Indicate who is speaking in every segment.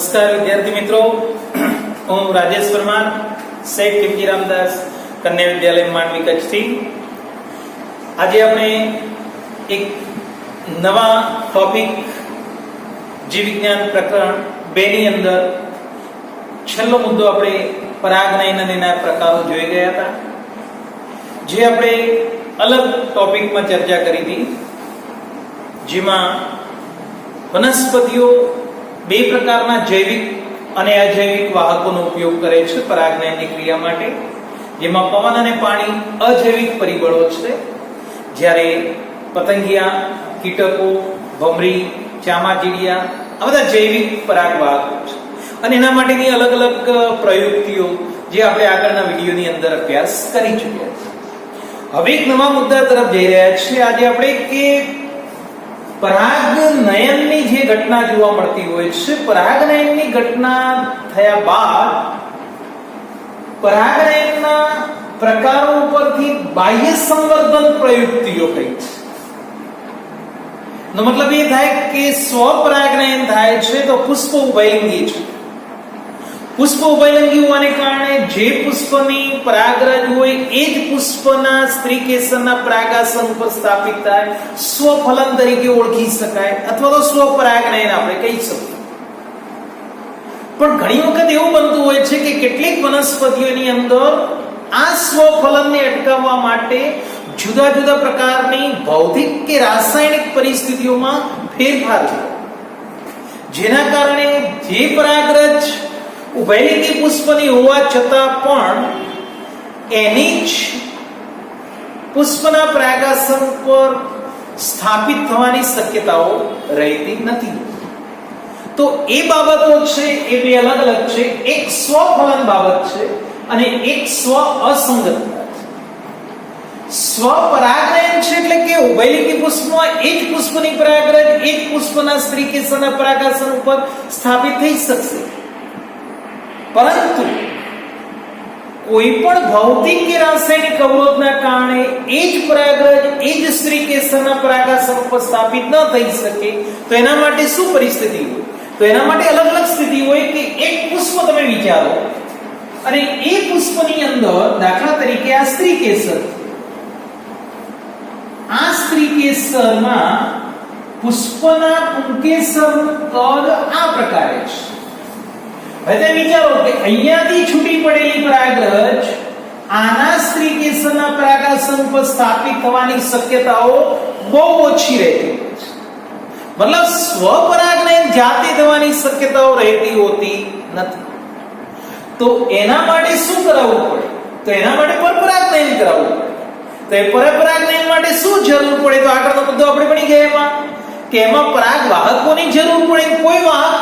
Speaker 1: નમસ્કાર વિદ્યાર્થી મિત્રો, હું રાજેશ પરમાર, શેખ કિમજી રામદાસ કન્યા વિદ્યાલય માંડવી કચ્છથી. આજે આપણે એક નવા ટોપિક જીવ વિજ્ઞાન પ્રકરણ 2 ની અંદર છેલ્લો મુદ્દો આપણે પરાગનયન અને એના પ્રકારો જોઈ ગયા હતા, જે આપણે અલગ ટોપિકમાં ચર્ચા કરી હતી, જેમાં વનસ્પતિઓ બે પ્રકારના જૈવિક અને અજૈવિક વાહકોનો ઉપયોગ કરે છે પરાગનયનની ક્રિયા માટે, જેમાં પવન અને પાણી અજૈવિક પરિબળો છે, જ્યારે પતંગિયા, કીટકો, ભમરી, ચામાચીડિયા આ બધા જૈવિક પરાગવાહકો છે. અને એના માટેની અલગ અલગ પ્રયુક્તિઓ જે આપણે આગળના વિડીયોની અંદર અભ્યાસ કરી ચૂક્યા છે. હવે એક નવા મુદ્દા તરફ જઈ રહ્યા છીએ. આજે આપણે કે પરાગનયનની જે ઘટના જોવા મળતી હોય છે, પરાગનયનની ઘટના થયા બાદ પરાગનયનના પ્રકારો ઉપરથી બાહ્ય સંવર્ધન પ્રયુક્તિઓ કઈ છે. નો મતલબ એ થાય કે સ્વપરાગનયન થાય છે તો પુષ્પ ઉભયલિંગી છે. પુષ્પ ઉભયલિંગી હોવાને કારણે જે પુષ્પની પરાગરજ હોય એ જ પુષ્પના સ્ત્રી કેસરના પરાગાસન ઉપર સ્થાપિત થાય, સ્વફલન તરીકે ઓળખી શકાય, અથવા તો સ્વપરાગનયન આપણે કહી શકીએ. પણ ઘણી વખત એવું બનતું હોય છે કે કેટલીક વનસ્પતિઓની અંદર આ સ્વફલનને અટકાવવા માટે જુદા જુદા પ્રકારની ભૌતિક કે રાસાયણિક પરિસ્થિતિઓમાં ફેરફાર થાય, જેના કારણે જે પરાગરજ ઉભયલિંગી પુષ્પની હોવા છતાં પણ એની જ પુષ્પના પરાગાસન પર સ્થાપિત થવાની શક્યતાઓ રહેતી નથી. તો એ બાબતો છે એ બે અલગ અલગ છે. એક સ્વફલન બાબત છે અને એક સ્વ અસંગતતા છે. સ્વપરાગનયન છે એટલે કે ઉભયલિંગી પુષ્પમાં એક પુષ્પની પરાગરજ એક પુષ્પના સ્ત્રી કેસરના પરાગાસન ઉપર સ્થાપિત થઈ શકશે, પરંતુ કોઈ પણ ભૌતિક કે રાસાયણિક અવરોધના કારણે એ જ પરાગરજ એ જ સ્ત્રી કેસરના પરાગાસન ઉપર સ્થાપિત ન થઈ શકે. તો એના માટે શું પરિસ્થિતિ હોય? તો એના માટે અલગ અલગ સ્થિતિ હોય કે એક પુષ્પ તમે વિચારો અને એ પુષ્પની અંદર દાખલા તરીકે આ સ્ત્રી કેસર, આ સ્ત્રી કેસરમાં પુષ્પના પુંકેસરનું કદ આ પ્રકારે છે. હવે તમે વિચારો કે અહીંયાથી છૂટી પડેલી પરાગરજ આના સ્ત્રી કેસરના પરાગાસન પર સ્થાપિત થવાની શક્યતાઓ બહુ ઓછી રહેતી હોય છે. મતલબ સ્વપરાગનયન જાતે થવાની શક્યતાઓ રહેતી હોતી નથી. તો એના માટે શું કરાવવું પડે? તો એના માટે પરપરાગનયન કરાવવું પડે. તો એ પરપરાગનયન માટે શું જરૂર પડે? તો આગળનો મુદ્દો આપણે ભણી ગયા એમાં કે એમાં પરાગવાહકોની જરૂર પડે. કોઈ વાહક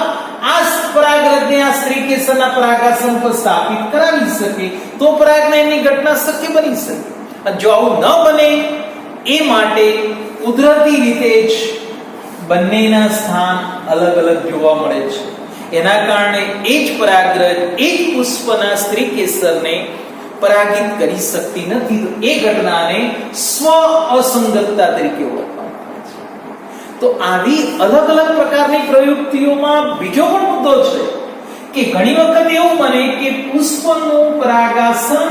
Speaker 1: આ પરાગરજને આ સ્ત્રી કેસરના પરાગાસન પર સ્થાપિત કરાવી શકે તો પરાગનયનની ઘટના શક્ય બની શકે. જો આવું ન બને એ માટે કુદરતી રીતે જ બંનેના સ્થાન અલગ અલગ જોવા મળે છે. એના કારણે એ જ પરાગરજ એ જ પુષ્પના સ્ત્રી કેસરને પરાગિત કરી શકતી નથી. તો એ ઘટનાને સ્વ અસંગતતા તરીકે ઓળખવામાં આવે છે. તો આવી અલગ અલગ પ્રકારની પ્રયુક્તિઓમાં બીજો પણ મુદ્દો છે કે ઘણી વખત એવું બને કે પુષ્પનું પરાગાસન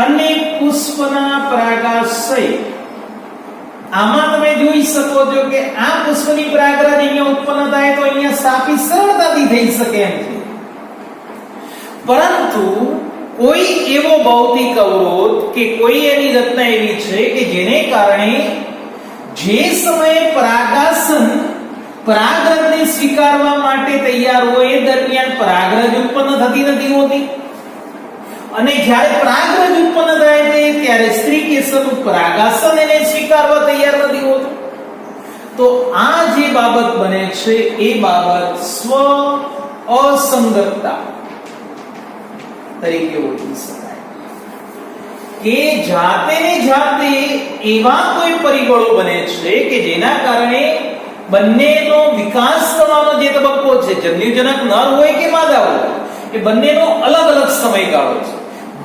Speaker 1: અને પુષ્પના પરાગાશય, આમાં તમે જોઈ શકો છો કે આ પુષ્પની પરાગરજ અહીંયા ઉત્પન્ન થાય તો અહીંયા સ્થાપિત સરળતાથી થઈ શકે એમ છે, પરંતુ કોઈ એવો ભૌતિક અવરોધ કે કોઈ એની રચના એવી છે કે જેને કારણે જે સમયે પરાગાસન પરાગરજને સ્વીકારવા માટે તૈયાર હોય એ દરમિયાન પરાગરજ ઉત્પન્ન થતી નથી હોતી, અને જ્યારે પરાગરજ ઉત્પન્ન થાય છે ત્યારે સ્ત્રી કેસરનું પરાગાસન એને સ્વીકારવા તૈયાર નથી હોતું. તો આ જે બાબત બને છે એ બાબત સ્વ અસંગતતા તરીકે ઓળખી શકાય. કે જાતે ને જાતે એવા કોઈ પરિબળો બને છે કે જેના કારણે બંનેનો વિકાસ થવાનો જે તબક્કો છે, જન્યુજનક નર હોય કે માદા હોય, એ બંનેનો અલગ અલગ સમયગાળો છે.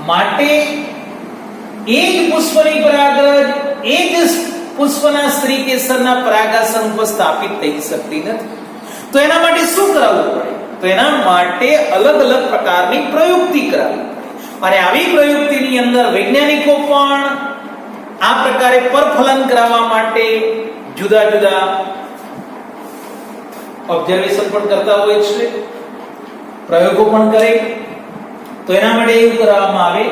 Speaker 1: માટે એ જ પુષ્પની પરાગરજ એ જ પુષ્પના સ્ત્રી કેસરના પરાગાસન ઉપર સ્થાપિત થઈ શકતી નથી. તો એના માટે શું કરાવવું પડે? તો એના માટે અલગ અલગ પ્રકારની પ્રયુક્તિ કરાવવી પડે. અને આવી પ્રયુક્તિની અંદર વૈજ્ઞાનિકો પણ આ પ્રકારે પરફલન કરાવવા માટે જુદા જુદા ઓબ્ઝર્વેશન પણ કરતા હોય છે, પ્રયોગો પણ કરે. તો એના માટે એવું કરવામાં આવે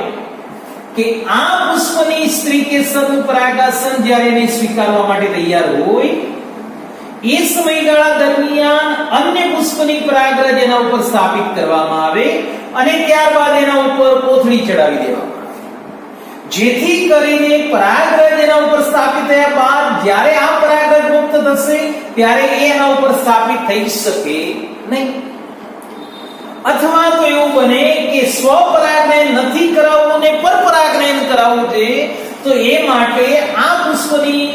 Speaker 1: કે આ પુષ્પની સ્ત્રી કેસરનું પરાગાસન જ્યારે એને સ્વીકારવા માટે તૈયાર હોય એ સમયગાળા દરમિયાન અન્ય પુષ્પની પરાગરજ એના ઉપર સ્થાપિત કરવામાં આવે અને ત્યારબાદ એના ઉપર કોથળી ચડાવી દેવામાં આવે, જેથી કરીને પરાગરજ એના ઉપર સ્થાપિત થયા બાદ જ્યારે આ પરાગરજ મુક્ત થશે ત્યારે એના ઉપર સ્થાપિત થઈ શકે નહીં. અથવા તો એવું બને કે સ્વપરાગનયન નથી કરાવવું ને પરપરાગનયન કરાવવું છે, તો એ માટે આ પુષ્પની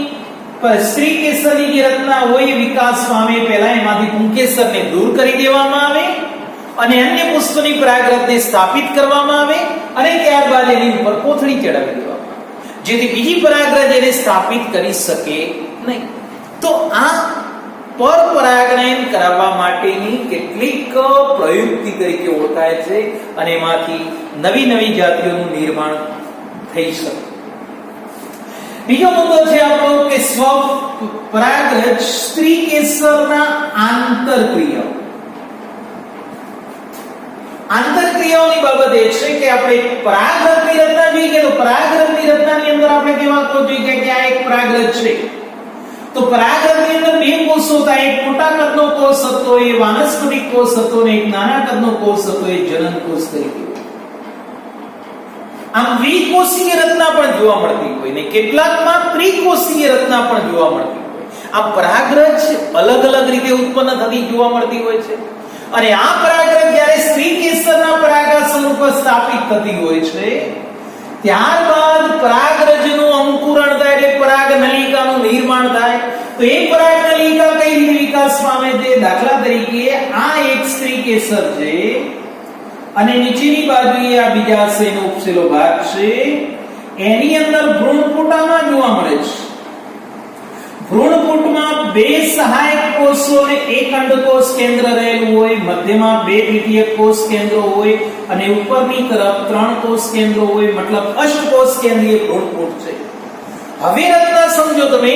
Speaker 1: સ્ત્રી કેસરની જે રચના હોય એ વિકાસ પામે પહેલા એમાંથી પુંકેસરને દૂર કરી દેવામાં આવે અને અન્ય પુષ્પની પરાગરજને સ્થાપિત કરવામાં આવે અને ત્યારબાદ એની ઉપર કોથળી ચડાવી દેવામાં આવે, જેથી બીજી પરાગરજ એને સ્થાપિત કરી શકે નહીં. તો આ પરપરાગનયન કરાવવા માટેની કેટલીક પ્રયુક્તિ તરીકે ઓળખાય છે અને એમાંથી નવી નવી જાતિઓનું નિર્માણ થઈ શકે. બીજો મુદ્દો છે આપણો કે સ્વપરાગરજ સ્ત્રી કેસરના આંતરક્રિયાઓ. આંતરક્રિયાઓની બાબત એ છે કે આપણે પરાગરજની રચના જોઈએ તો પરાગરજની રચનાની અંદર આપણે કેવા કહો જોઈએ કે આ એક પરાગરજ છે, તો પરાગરજની અંદર બે કોષો હતા, એક મોટા કદનો કોષ હતો એ વાનસ્પતિક કોષ હતો ને એક નાના કદનો કોષ હતો એ જનન કોષ તરીકે. આમ દ્વિકોષીય રચના પણ જોવા મળતી હોય ને કેટલાકમાં ત્રિકોષીય રચના પણ જોવા મળતી હોય. આ પરાગરજ અલગ અલગ રીતે ઉત્પન્ન થતી જોવા મળતી હોય છે અને આ પરાગરજ જ્યારે સ્ત્રી કેસરના પરાગાસન ઉપર સ્થાપિત થતી હોય છે ત્યારબાદ પરાગરજનું અંકુરણ થાય એટલે પરાગનલિકાનું નિર્માણ થાય. તો એ પરાગનલિકા કઈ રીતે વિકાસ પામે છે? દાખલા તરીકે આ એક સ્ત્રી કેસર છે અને નીચેની બાજુએ આ બીજાશયનો ઉપસેલો ભાગ છે, એની અંદર ભ્રૂણપૂટામાં જોવા મળે છે. ભ્રૂણપૂટમાં બે સહાયક કોષો અને એક અંડકોષ કેન્દ્ર રહેલું હોય, મધ્યમાં બે દ્વિતીયક કોષ કેન્દ્રો હોય અને ઉપરની તરફ 3 કોષ કેન્દ્રો હોય, મતલબ અષ્ટકોષ કેન્દ્રીય ભ્રૂણપૂટ છે. હવે રચના સમજો તમે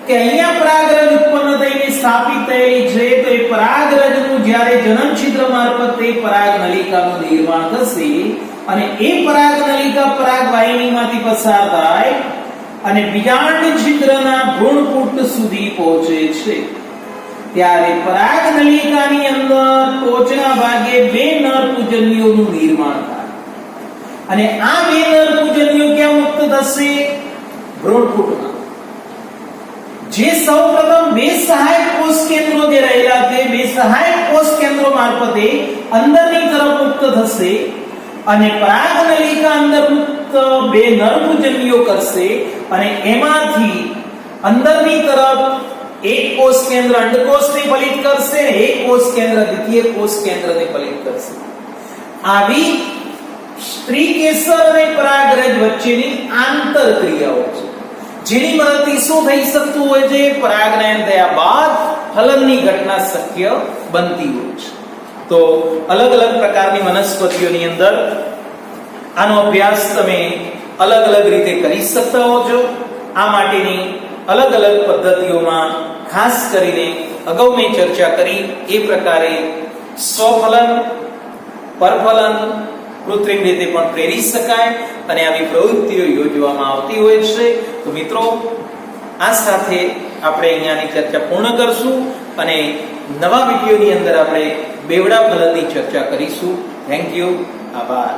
Speaker 1: કે અહીંયા પરાગરજ ઉત્પન્ન થઈને સ્થાપિત થયેલી છે, તો એ પરાગરજનું જ્યારે જનન છિદ્ર મારફતે પરાગનલિકાનું નિર્માણ થશે અને એ પરાગનલિકા પરાગવાહિનીમાંથી પસાર થાય અને બીજાંડ છિદ્રના ભ્રૂણપૂટ સુધી પહોંચે છે ત્યારે પરાગનલિકાની અંદર ટોચના ભાગે બે નરપુંજન્યોનું નિર્માણ થાય અને આ બે નરપુંજન્યો ક્યાં મુક્ત થશે? ભ્રૂણપૂટમાં. જે સૌપ્રથમ બે સહાયક કોષ કેન્દ્રો જે રહેલા છે બે સહાયક કોષ કેન્દ્રો મારફતે અંદરની તરફ મુક્ત થશે અને પરાગનલિકા અંદર મુક્ત બે નરપુંજન્યો કરશે અને એમાંથી અંદરની તરફ એક કોષ કેન્દ્ર અંડકોષને ફલિત કરશે અને એક કોષ કેન્દ્ર દ્વિતીય કોષ કેન્દ્રને ફલિત કરશે. આવી સ્ત્રી કેસર અને પરાગરજ વચ્ચેની આંતરક્રિયાઓ છે જેની મદદથી શું થઈ શકતું હોય છે? પરાગનયન થયા બાદ ફલનની ઘટના શક્ય બનતી હોય છે. તો અલગ અલગ પ્રકારની વનસ્પતિઓની અંદર આનો અભ્યાસ તમે અલગ અલગ રીતે કરી શકતા હો છો. આ માટેની અલગ અલગ પદ્ધતિઓમાં ખાસ કરીને અગાઉ મેં ચર્ચા કરી એ પ્રકારે સ્વફલન, પરફલન કૃત્રિમ રીતે પણ પ્રેરી શકાય અને આવી પ્રવૃત્તિઓ યોજવામાં આવતી હોય છે. તો મિત્રો, આ સાથે આપણે અહીંયાની ચર્ચા પૂર્ણ કરશું અને નવા વિડીયોની અંદર આપણે બેવડા ફલનની ચર્ચા કરીશું. Thank you. આભાર.